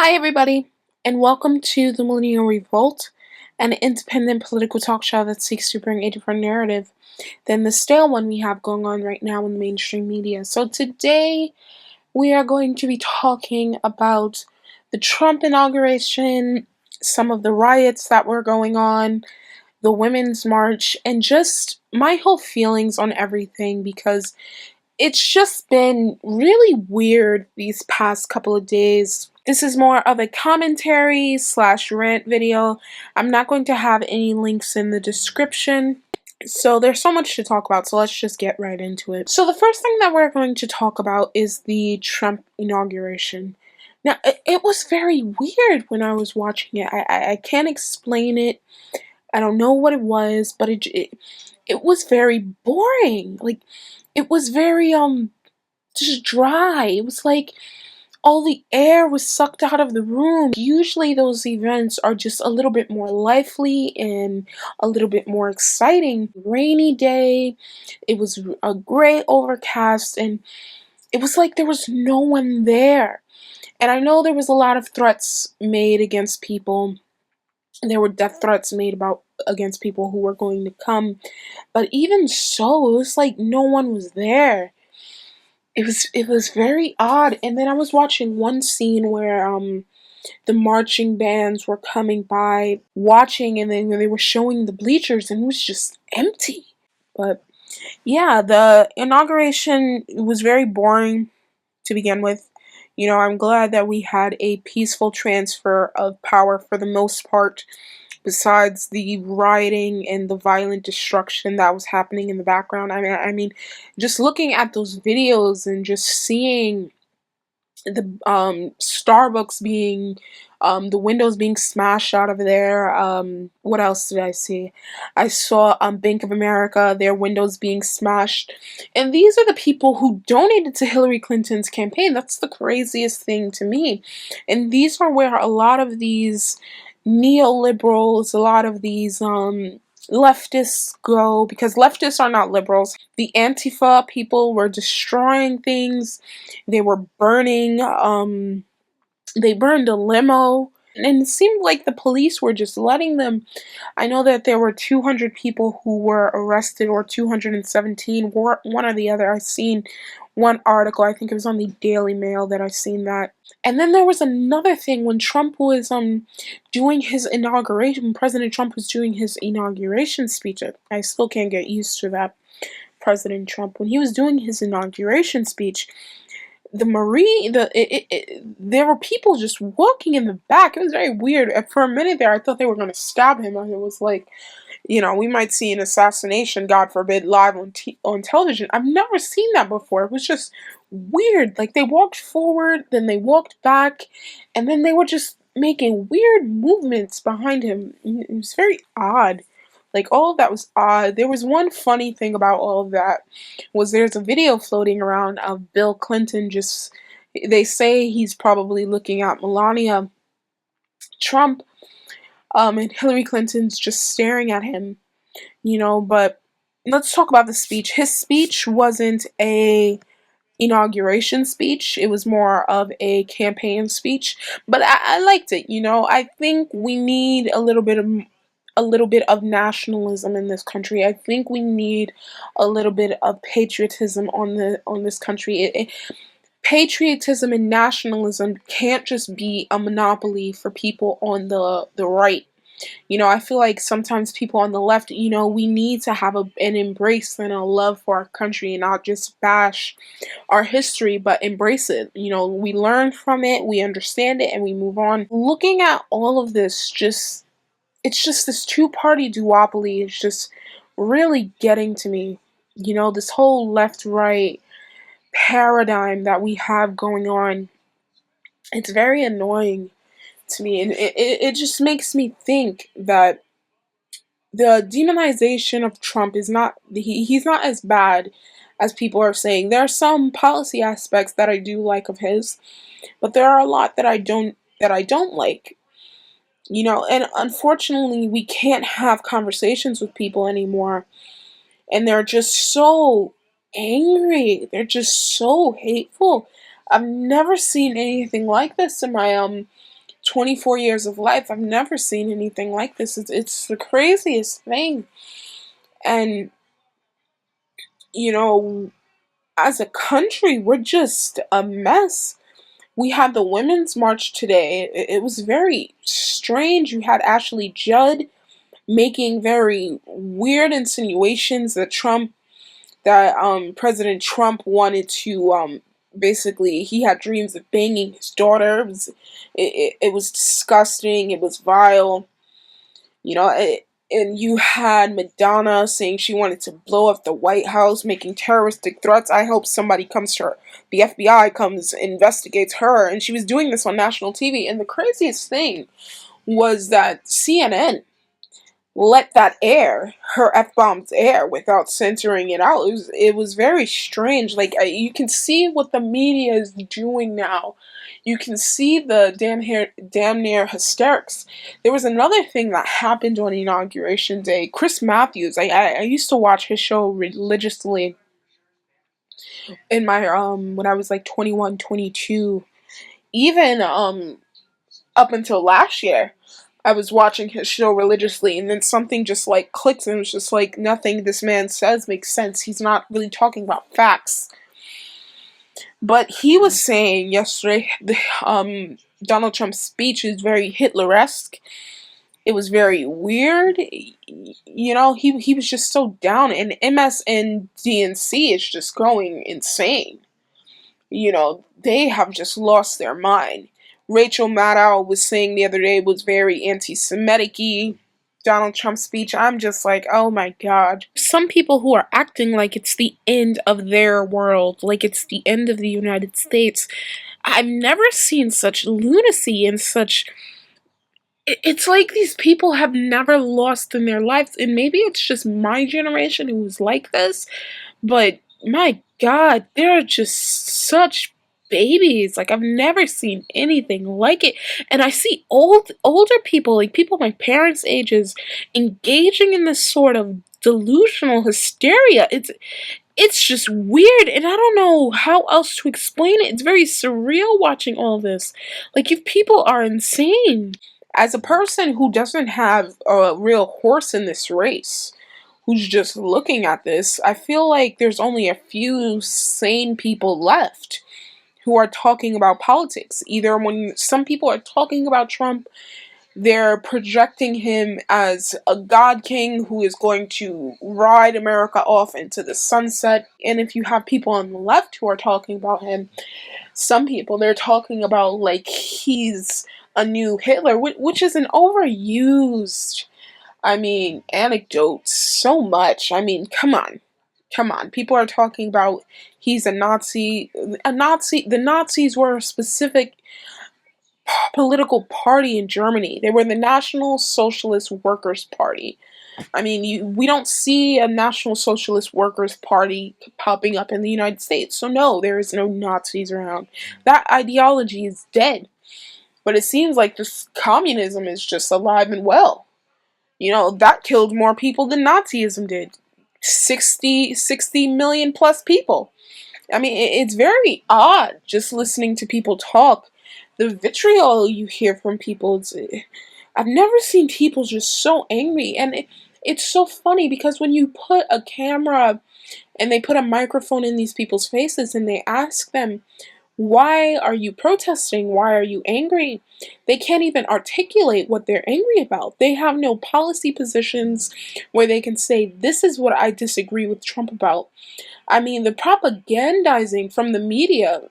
Hi, everybody, and welcome to the Millennial Revolt, an independent political talk show that seeks to bring a different narrative than the stale one we have going on right now in the mainstream media. So, today we are going to be talking about the Trump inauguration, some of the riots that were going on, the Women's March, and just my whole feelings on everything because it's just been really weird these past couple of days. This is more of a commentary slash rant video. I'm not going to have any links in the description. So there's so much to talk about, so let's just get right into it. So the first thing that we're going to talk about is the Trump inauguration. Now, it was very weird when I was watching it. I can't explain it. I don't know what it was, but it was very boring. Like, it was very just dry. It was like all the air was sucked out of the room. Usually those events are just a little bit more lively and a little bit more exciting. Rainy day, it was a gray overcast, and it was like there was no one there. And I know there was a lot of threats made against people. There were death threats made against people who were going to come. But even so, it was like no one was there. It was very odd. And then I was watching one scene where the marching bands were coming by watching, and then they were showing the bleachers and it was just empty. But yeah, the inauguration was very boring to begin with. I'm glad that we had a peaceful transfer of power for the most part, besides the rioting and the violent destruction that was happening in the background. I mean, just looking at those videos and just seeing the Starbucks being the windows being smashed out of there. What else did I see? I saw Bank of America, their windows being smashed. And these are the people who donated to Hillary Clinton's campaign. That's the craziest thing to me. And these are where a lot of these neoliberals, a lot of these leftists go, because leftists are not liberals. The Antifa people were destroying things. They were burning, they burned a limo. And it seemed like the police were just letting them. I know that there were 200 people who were arrested, or 217, one or the other. I seen one article, I think it was on the Daily Mail that I seen that. And then there was another thing when Trump was doing his inauguration. President Trump was doing his inauguration speech. I still can't get used to that. President Trump, when he was doing his inauguration speech, there were people just walking in the back. It was very weird. For a minute there, I thought they were going to stab him. It was like, we might see an assassination, God forbid, live on television. I've never seen that before. It was just weird. Like, they walked forward, then they walked back, and then they were just making weird movements behind him. It was very odd. Like, all of that was odd. There was one funny thing about all of that, was there's a video floating around of Bill Clinton they say he's probably looking at Melania Trump, and Hillary Clinton's just staring at him, but let's talk about the speech. His speech wasn't a inauguration speech. It was more of a campaign speech, but I liked it. I think we need a little bit of nationalism in this country. I think we need a little bit of patriotism on this country. Patriotism and nationalism can't just be a monopoly for people on the right. I feel like sometimes people on the left, we need to have an embrace and a love for our country and not just bash our history, but embrace it. We learn from it, we understand it, and we move on. Looking at all of this, it's just this two-party duopoly is just really getting to me. This whole left-right paradigm that we have going on, it's very annoying to me, and it just makes me think that the demonization of Trump is not, he's not as bad as people are saying. There are some policy aspects that I do like of his, but there are a lot that I don't like. And unfortunately we can't have conversations with people anymore, and they're just so angry. They're just so hateful. I've never seen anything like this in my 24 years of life, I've never seen anything like this. It's the craziest thing. And, you know, as a country, we're just a mess. We had the Women's March today. It was very strange. You had Ashley Judd making very weird insinuations that President Trump wanted to basically, he had dreams of banging his daughter. It was disgusting. It was vile. You know, and you had Madonna saying she wanted to blow up the White House, making terroristic threats. I hope somebody comes to her. The FBI comes, investigates her, and she was doing this on national TV. And the craziest thing was that CNN let that air, her F-bombs air, without censoring it out. It was very strange. Like, you can see what the media is doing now. You can see the damn near hysterics. There was another thing that happened on Inauguration Day. Chris Matthews, I used to watch his show religiously in my, when I was like 21, 22. Even, up until last year. I was watching his show religiously, and then something just like clicked, and it was just like nothing this man says makes sense. He's not really talking about facts. But he was saying yesterday, Donald Trump's speech is very Hitler-esque. It was very weird. You know, he was just so down, and MSNBC is just going insane. You know, they have just lost their mind. Rachel Maddow was saying the other day was very anti-Semitic-y. Donald Trump's speech, I'm just like, oh my god. Some people who are acting like it's the end of their world, like it's the end of the United States. I've never seen such lunacy and such... It's like these people have never lost in their lives, and maybe it's just my generation who was like this, but my god, they're just such babies. Like, I've never seen anything like it. And I see older people, like people my parents' ages, engaging in this sort of delusional hysteria. It's just weird, and I don't know how else to explain it. It's very surreal watching all this. Like, if people are insane. As a person who doesn't have a real horse in this race, who's just looking at this, I feel like there's only a few sane people left who are talking about politics. Either when some people are talking about Trump, they're projecting him as a god king who is going to ride America off into the sunset. And if you have people on the left who are talking about him, some people, they're talking about like he's a new Hitler, which is an overused, anecdote so much. Come on. Come on. People are talking about he's a Nazi. The Nazis were a specific political party in Germany. They were the National Socialist Workers' Party. We don't see a National Socialist Workers' Party popping up in the United States. So no, there is no Nazis around. That ideology is dead. But it seems like this communism is just alive and well. You know, that killed more people than Nazism did. 60 million plus people. It's very odd just listening to people talk. The vitriol you hear from people, I've never seen people just so angry. And it's so funny because when you put a camera and they put a microphone in these people's faces and they ask them, why are you protesting? Why are you angry? They can't even articulate what they're angry about. They have no policy positions where they can say, this is what I disagree with Trump about. The propagandizing from the media,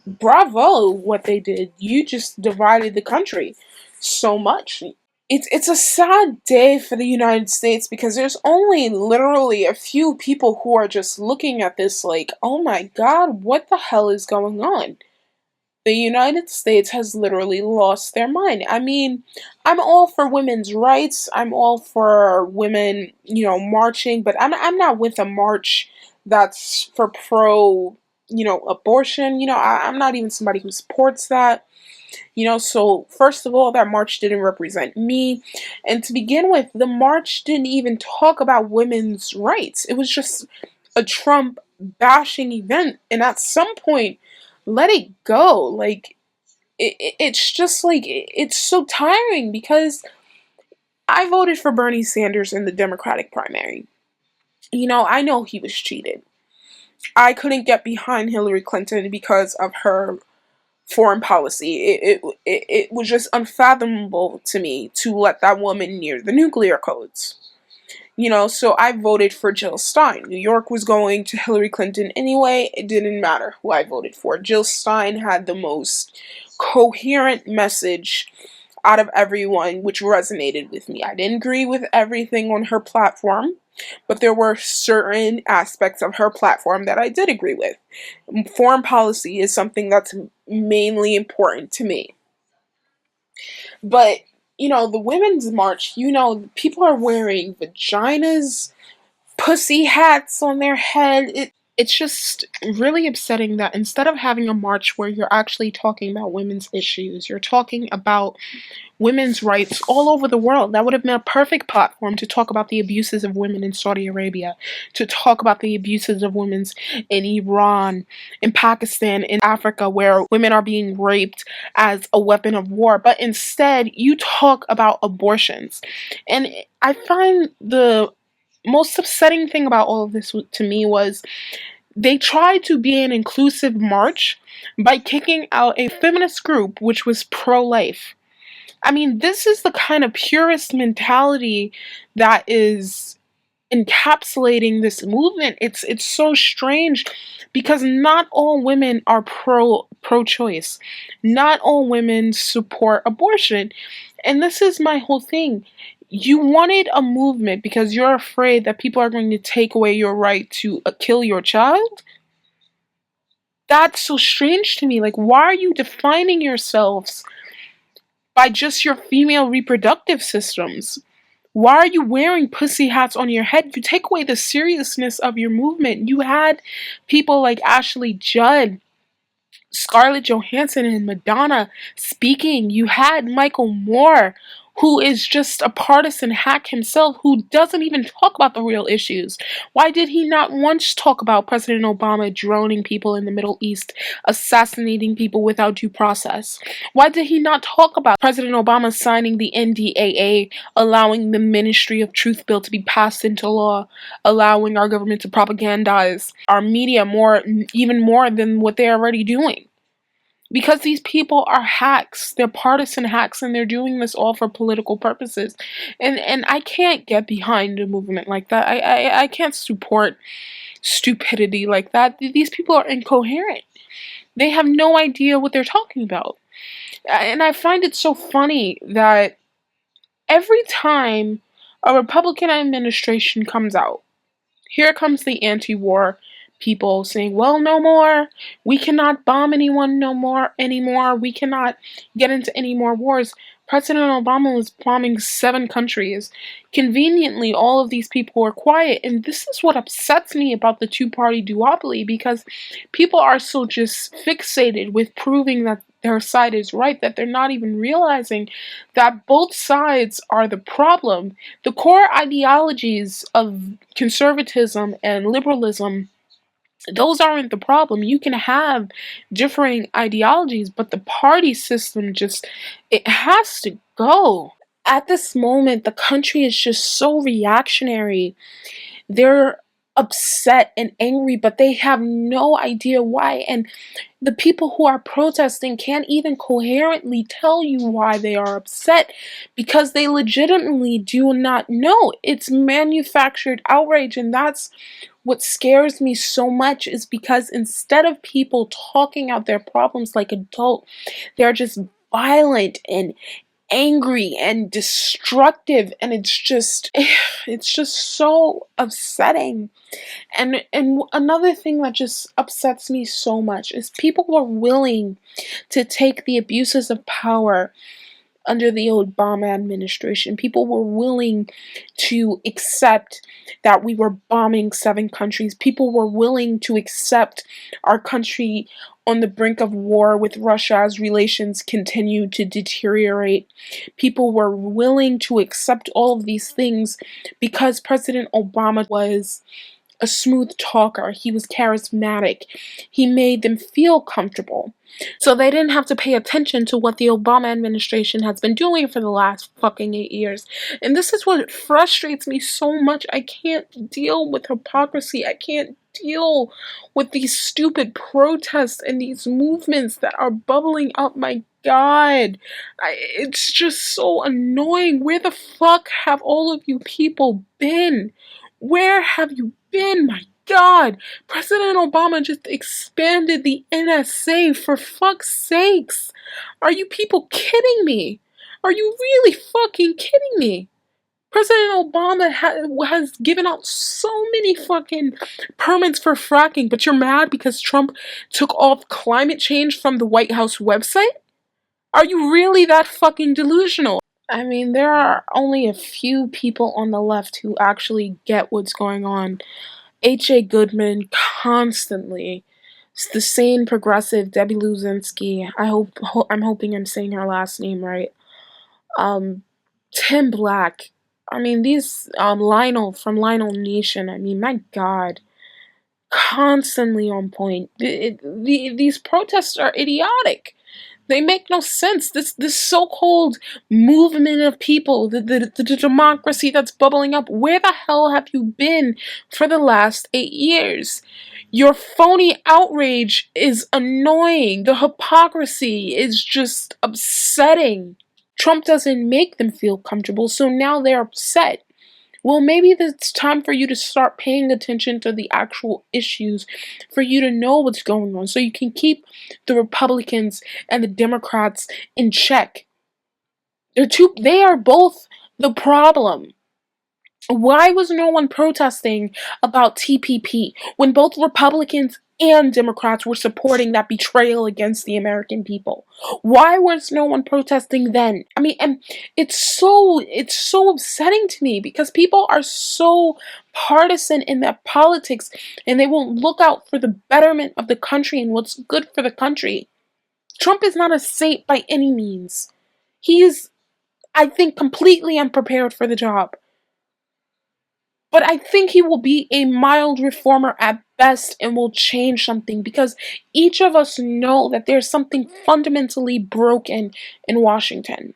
bravo what they did. You just divided the country so much. It's a sad day for the United States because there's only literally a few people who are just looking at this like, oh my god, what the hell is going on? The United States has literally lost their mind. I'm all for women's rights. I'm all for women, marching, but I'm not with a march that's for pro, abortion. I'm not even somebody who supports that. So first of all, that march didn't represent me. And to begin with, the march didn't even talk about women's rights. It was just a Trump bashing event. And at some point, let it go. Like, it's just like it's so tiring because I voted for Bernie Sanders in the Democratic primary. I know he was cheated. I couldn't get behind Hillary Clinton because of her foreign policy. It was just unfathomable to me to let that woman near the nuclear codes. So I voted for Jill Stein. New York was going to Hillary Clinton anyway. It didn't matter who I voted for. Jill Stein had the most coherent message out of everyone, which resonated with me. I didn't agree with everything on her platform, but there were certain aspects of her platform that I did agree with. Foreign policy is something that's mainly important to me. But, the Women's March, people are wearing vaginas, pussy hats on their head. It's just really upsetting that instead of having a march where you're actually talking about women's issues, you're talking about women's rights all over the world. That would have been a perfect platform to talk about the abuses of women in Saudi Arabia, to talk about the abuses of women in Iran, in Pakistan, in Africa, where women are being raped as a weapon of war. But instead, you talk about abortions. And I find the most upsetting thing about all of this to me was they tried to be an inclusive march by kicking out a feminist group which was pro-life. I mean, this is the kind of purist mentality that is encapsulating this movement. It's so strange because not all women are pro-choice. Not all women support abortion. And this is my whole thing. You wanted a movement because you're afraid that people are going to take away your right to kill your child? That's so strange to me. Like, why are you defining yourselves by just your female reproductive systems? Why are you wearing pussy hats on your head? You take away the seriousness of your movement. You had people like Ashley Judd, Scarlett Johansson, and Madonna speaking. You had Michael Moore, who is just a partisan hack himself, who doesn't even talk about the real issues. Why did he not once talk about President Obama droning people in the Middle East, assassinating people without due process? Why did he not talk about President Obama signing the NDAA, allowing the Ministry of Truth bill to be passed into law, allowing our government to propagandize our media even more than what they're already doing? Because these people are hacks. They're partisan hacks, and they're doing this all for political purposes. And I can't get behind a movement like that. I can't support stupidity like that. These people are incoherent. They have no idea what they're talking about. And I find it so funny that every time a Republican administration comes out, here comes the anti-war people saying, well, no more. We cannot bomb anyone no more anymore. We cannot get into any more wars. President Obama was bombing 7 countries. Conveniently, all of these people were quiet. And this is what upsets me about the two-party duopoly, because people are so just fixated with proving that their side is right that they're not even realizing that both sides are the problem. The core ideologies of conservatism and liberalism, those aren't the problem. You can have differing ideologies, but the party system it has to go. At this moment, the country is just so reactionary. They're upset and angry, but they have no idea why. And the people who are protesting can't even coherently tell you why they are upset because they legitimately do not know. It's manufactured outrage, and that's what scares me so much, is because instead of people talking out their problems like adults, they're just violent and angry and destructive, and it's just so upsetting. And another thing that just upsets me so much is people were willing to take the abuses of power under the Obama administration. People were willing to accept that we were bombing 7 countries. People were willing to accept our country on the brink of war with Russia as relations continued to deteriorate. People were willing to accept all of these things because President Obama was a smooth talker. He was charismatic. He made them feel comfortable. So they didn't have to pay attention to what the Obama administration has been doing for the last fucking 8 years. And this is what frustrates me so much. I can't deal with hypocrisy. I can't deal with these stupid protests and these movements that are bubbling up. My God. It's just so annoying. Where the fuck have all of you people been? Where have you been? My God. President Obama just expanded the NSA, for fuck's sakes. Are you people kidding me? Are you really fucking kidding me? President Obama has given out so many fucking permits for fracking, but you're mad because Trump took off climate change from the White House website? Are you really that fucking delusional? I mean, there are only a few people on the left who actually get what's going on. H.A. Goodman constantly. It's the sane progressive Debbie Luzinski. I'm hoping I'm saying her last name right. Tim Black. I mean, these Lionel from Lionel Nation. I mean, my God, constantly on point. These protests are idiotic. They make no sense. This so-called movement of people, the democracy that's bubbling up, where the hell have you been for the last 8 years? Your phony outrage is annoying. The hypocrisy is just upsetting. Trump doesn't make them feel comfortable, so now they're upset. Well, maybe it's time for you to start paying attention to the actual issues, for you to know what's going on, so you can keep the Republicans and the Democrats in check. They are both the problem. Why was no one protesting about TPP when both Republicans and Democrats were supporting that betrayal against the American people? Why was no one protesting then? I mean, and it's so upsetting to me because people are so partisan in their politics and they won't look out for the betterment of the country and what's good for the country. Trump is not a saint by any means. He is, I think, completely unprepared for the job. But I think he will be a mild reformer at best and will change something, because each of us know that there's something fundamentally broken in Washington.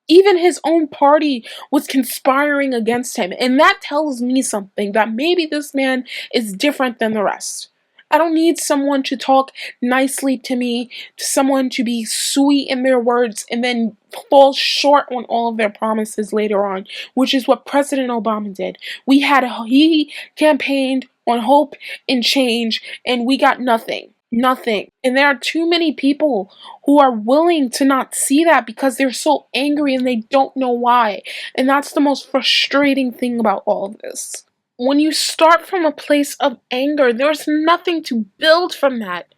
Even his own party was conspiring against him, and that tells me something, that maybe this man is different than the rest. I don't need someone to talk nicely to me, someone to be sweet in their words, and then fall short on all of their promises later on, which is what President Obama did. He campaigned on hope and change, and we got nothing. Nothing. And there are too many people who are willing to not see that because they're so angry and they don't know why. And that's the most frustrating thing about all of this. When you start from a place of anger, there's nothing to build from that.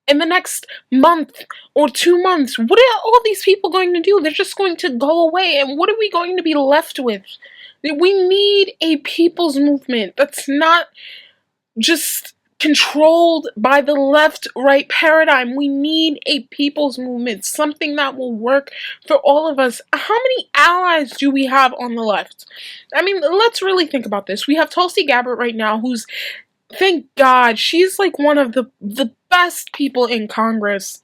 In the next month or 2 months, what are all these people going to do? They're just going to go away. And what are we going to be left with? We need a people's movement that's not just controlled by the left-right paradigm. We need a people's movement, something that will work for all of us. How many allies do we have on the left? I mean, let's really think about this. We have Tulsi Gabbard right now, who's, thank God, she's like one of the best people in Congress.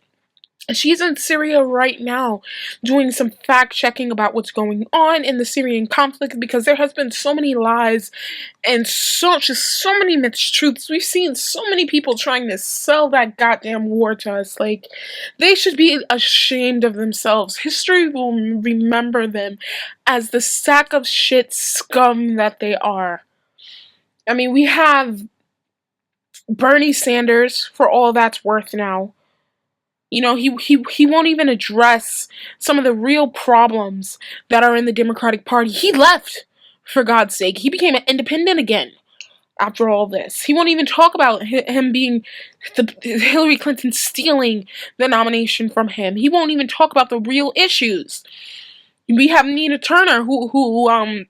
She's in Syria right now doing some fact-checking about what's going on in the Syrian conflict, because there has been so many lies and so many mistruths. We've seen so many people trying to sell that goddamn war to us. Like, they should be ashamed of themselves. History will remember them as the sack of shit scum that they are. I mean, we have Bernie Sanders, for all that's worth now. You know, he won't even address some of the real problems that are in the Democratic Party. He left, for God's sake. He became an independent again after all this. He won't even talk about him being Hillary Clinton stealing the nomination from him. He won't even talk about the real issues. We have Nina Turner, who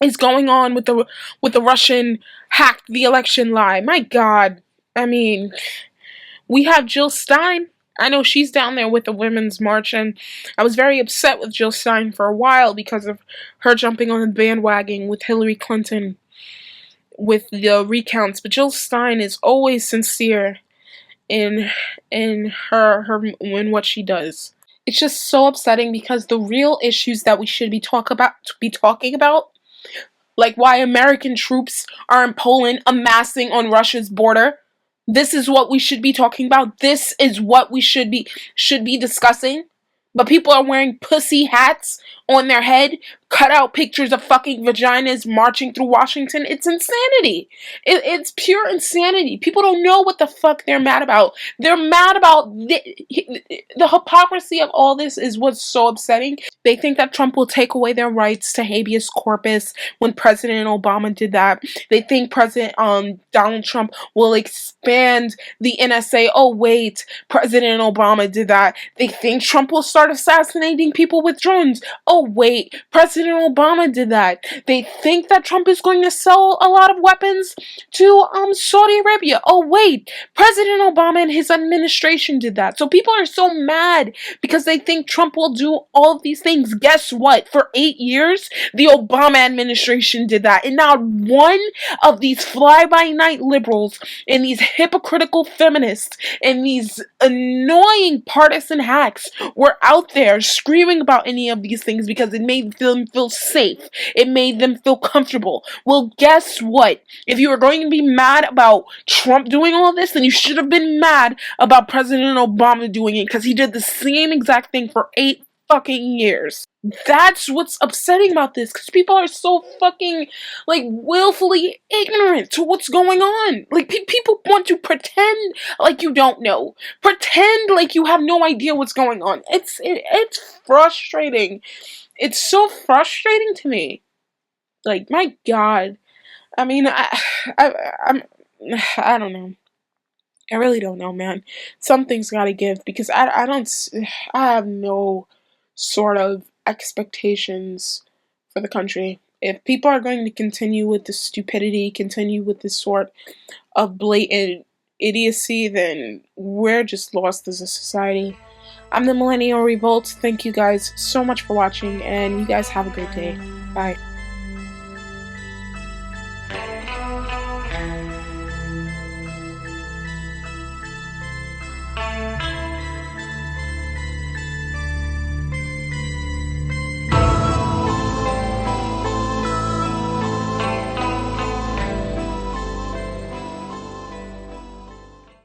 is going on with the Russian hacked the election lie. My God. I mean, we have Jill Stein. I know she's down there with the Women's March, and I was very upset with Jill Stein for a while because of her jumping on the bandwagon with Hillary Clinton. with the recounts, but Jill Stein is always sincere in her in what she does. It's just so upsetting because the real issues that we should be talking about, like why American troops are in Poland amassing on Russia's border. This is what we should be talking about. This is what we should be discussing. But people are wearing pussy hats on their head, cut out pictures of fucking vaginas marching through Washington. It's insanity. It's pure insanity. People don't know what the fuck they're mad about. They're mad about the hypocrisy of all this is what's so upsetting. They think that Trump will take away their rights to habeas corpus when President Obama did that. They think President Donald Trump will expand the NSA. Oh wait, President Obama did that. They think Trump will start assassinating people with drones. Oh wait, President Obama did that. They think that Trump is going to sell a lot of weapons to Saudi Arabia. Oh wait, President Obama and his administration did that. So people are so mad because they think Trump will do all of these things. Guess what? For 8 years, the Obama administration did that. And not one of these fly-by-night liberals and these hypocritical feminists and these annoying partisan hacks were out there screaming about any of these things because it made them feel safe. It made them feel comfortable. Well, guess what? If you were going to be mad about Trump doing all of this, then you should have been mad about President Obama doing it because he did the same exact thing for 8 fucking years. That's what's upsetting about this, because people are so fucking, like, willfully ignorant to what's going on. Like, people want to pretend like you don't know. Pretend like you have no idea what's going on. It's frustrating. It's so frustrating to me. Like, my God. I mean, I don't know. I really don't know, man. Something's gotta give, because I have no sort of expectations for the country. If people are going to continue with this stupidity, continue with this sort of blatant idiocy, then we're just lost as a society. I'm the Millennial Revolt. Thank you guys so much for watching, and you guys have a great day. Bye.